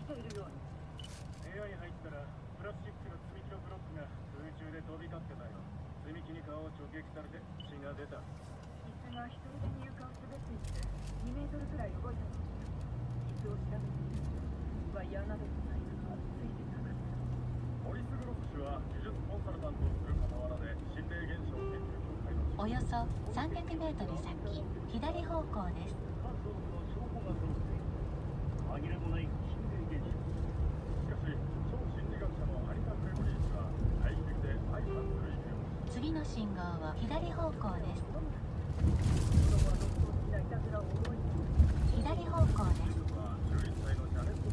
ているように。部屋に入ったらプラスチックの積み木のブロックが空中で飛び交ってたよ。積み木に顔を直撃されて血が出た。椅子が一人で入荷を滑っていって2メートルくらい動いたの。椅子を調べてみるとワイヤーなどの細工がついてなかった。モリス・グロフ氏は技術コンサルタントをする傍らで心霊現象研究協会のおよそ300メートル先、左方向です。関東の証拠が揃っている。紛れもない心霊現象。しかし超心理学者のアニタ・グレゴリー氏は大陸で相反する意見を持つ。次の信号は左方向です。子供は独創的ないたずらを覚えている。左方向です。11歳のジャネット・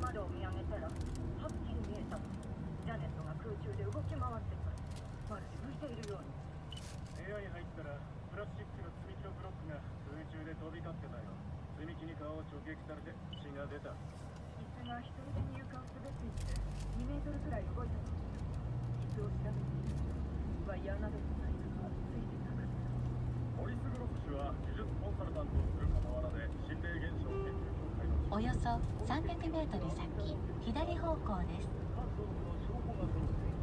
窓を見上げたらはっきり見えたの。ジャネットが空中で動き回ってた。まるで浮いているように。部屋に入ったらプラスチックの積み木のブロックが空中で飛び交ってたよ。積み木に顔を直撃されて血が出た。椅子が一人で入荷を滑っていって2メートルくらい動いたの。椅子を調べてみるとワイヤーなどの細工がついてなかった。モリス・グロフ氏は技術コンサルタントをする傍らで心霊現象研究協会のおよそ300メートル先、左方向です。関東の証拠が揃っている。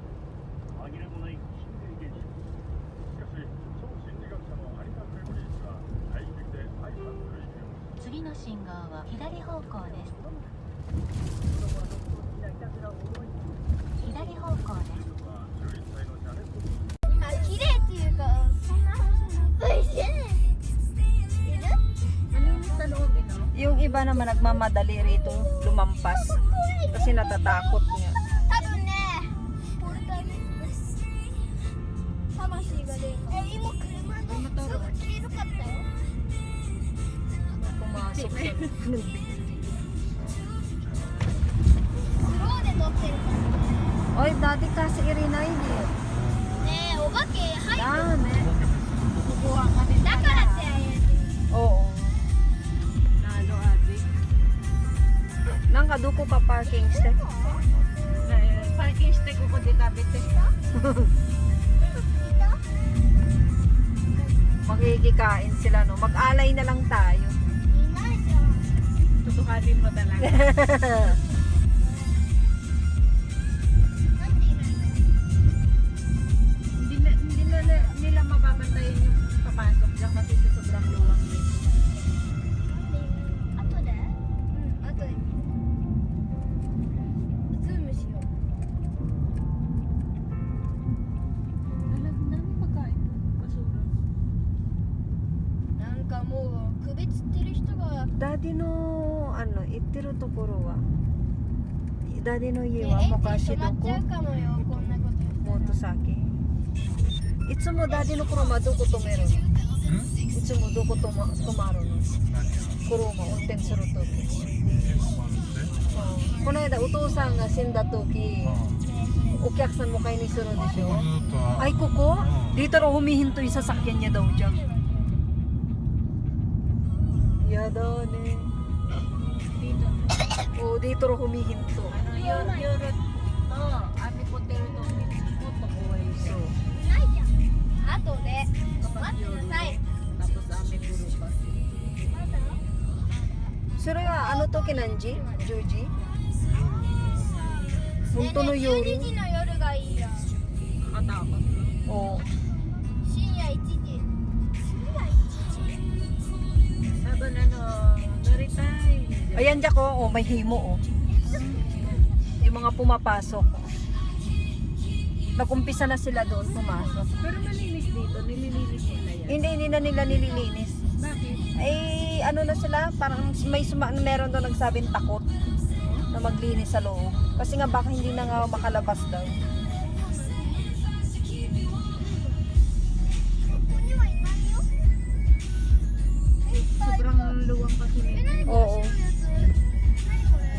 紛れもない心霊現象。しかし超心理学者のアニタ・グレゴリー氏は大陸で相反する意見を持つ。次の信号は左方向です。子供は独創的ないたずらを覚えている。左方向です。11歳のジャネット・綺麗っていうか、そんな話ない。いる？ Yung iba naman nagmamadali rito lumampas kasi natatakot niya. 多分ね、ポルターゲスト魂が出る。今車のすぐ黄色かったよ。 Pumasok sa ng bigla. スローで撮ってるから。 Oy, dati kasi Irina yun eh. ねえ、お化け入る。 Dami. だからってあれ。 Oo. Nang kaduko ka parking step. Parking stake ko dito kabite. Magkikikain sila no. Mag-alay na lang tayo. いないじゃん。 Tutukanin mo talaga. なんでいないの？ Hindi na nila mababantayan yung papasok dyan kasi sa sobrang luwang dito. なんでいないの？後で？後で見る。ズームしよう。 Dami pagkain. Basura. なんかもう首つってる人が。 Daddy no, ano, itiro tokoro wa. Daddy no ie wa エンジン mukashi 止まっちゃう doko かもよ、こんなこと言ったら。 Motosaki. いつも daddy no kuruma doko tomero no? いつもどこ止まるの？車運転するとき。この間お父さんが死んだとき、お客さん迎えにするでしょ。Ay, kuko? Dito raw humihinto yung sasakyan niya daw dyan. Yada ne. Dito. Oo, dito raw humihinto. Ano yun to, Ami Potero to, Motokoy. So, ないじゃん。後で。待ってなさい。 tapos Ami puro pa. まだ？ それはあの時何時？10時？本当のねえねえ夜？ 12時の夜がいいよ。 Nakatakot. お深夜1時。 Habang na-retire. Ayan dyan ko, may himo oh. Yung mga pumapasok. Nag-umpisa na sila doon pumasok. Pero malinis dito, nililinis nila yan. Hindi na nila nililinis. Bakit? Ay, ano na sila, parang meron doon nagsabing takot na maglinis sa loob. Kasi nga baka hindi na nga makalabas daw. ここにはいないよ。いっぱい。 Sobrang luwang kasi nila. 何こ Oo. れ白いやつ。何これ。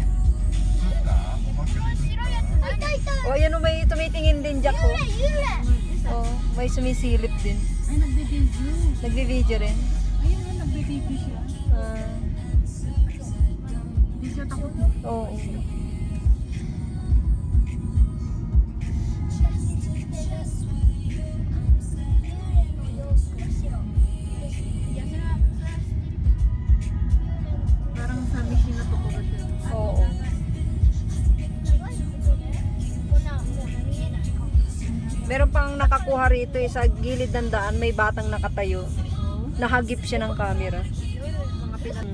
白いやつ。あ、いたいた。 O, ayan o, may tumitingin din dyan ko. 幽霊。 Oh, may sumisilip din. Ay, nagbe-video. Nagbi-video rin. Ayun na, nagbe-video siya. Ah. Oo. Parang sa mission na Tokoro siya. Oo. Meron pang nakakuha rito sa gilid ng daan, may batang nakatayo. Nahagip siya ng camera. Mga pinag...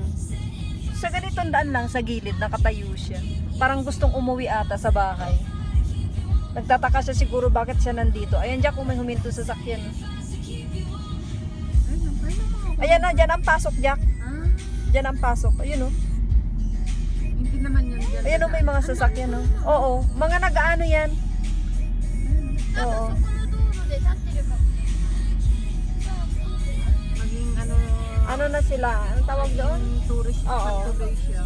Sa ganitong daan lang, sa gilid, nakatayo siya. Parang gustong umuwi ata sa bahay. Nagtataka siya siguro bakit siya nandito. Ayan, Jack, kung may huminto sa sakyan. Ayan na, dyan ang pasok, Jack. Ah, Dyan ang pasok. Ayun, oh. hindi naman yan dyan. Ayan, oh, may mga sasakyan, oh. Oo, mga nag-ano yan. Oo. Maging ano... Ano na sila? Anong tawag doon? Tourist. Oo. Pag-tuloy siya.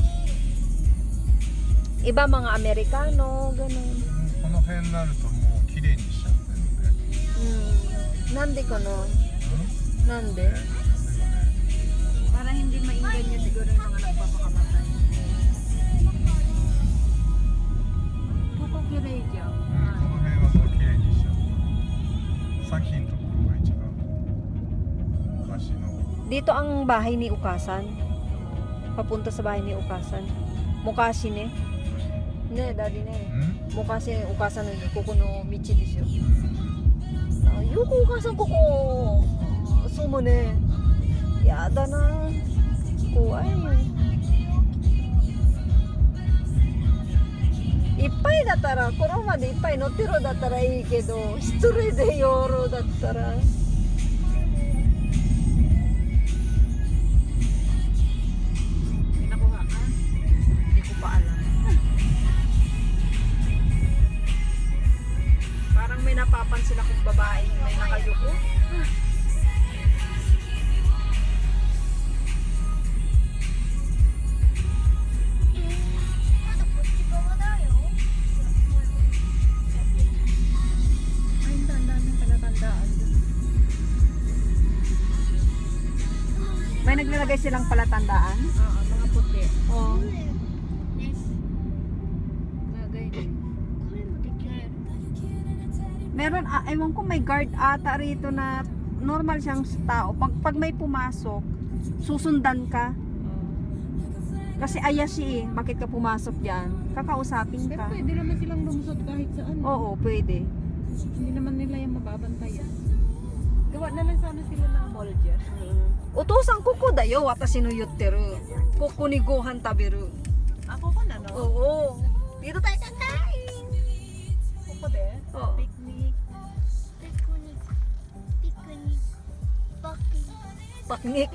Iba mga Amerikano, ganun. この辺になるともう綺麗にしちゃってるんで、 Nandi ko no? うん、 Nandi? Para hindi mainggan niya siguro yung mga nagpapakamatay. Kokokirei dyan. この辺はもう綺麗にしちゃってさっきのところが一番昔の Dito ang bahay ni Ukasan. Papunta sa bahay ni Ukasan. Mukashi ne. Ne, daddy ne. うん、 Mukashi ne Ukasan no koko no michi desu yo. Yoko Ukasan koko. Sumo ne. Yada na. Kuwai. Ippai dattara, koro made ippai nottero dattara ii kedo, hitori de yoro dattara. May nakuha ka? Hindi ko pa alam. Parang may napapansin akong babae may nakayuko. Ay, ang daming palatandaan dun. May naglalagay silang palatandaan. Oo, mga puti. Oo. Lagay din. Meron, ewan ko may guard ata rito na normal siyang tao. Pag may pumasok, susundan ka. Kasi ayashi eh, bakit ka pumasok dyan? Kakausapin Pero ka. pwede naman silang lumusot kahit saan. Oo, pwede. Hindi naman nila yung mababantayan. Gawa na lang sana sila ng mall dyan. Utosan koko da yo, watashi no yutteru. Koko ni gohan taberu. Ako ko na, no? Oo. Dito tayo kakain. Ako din. Oo. Picnic. Paknik.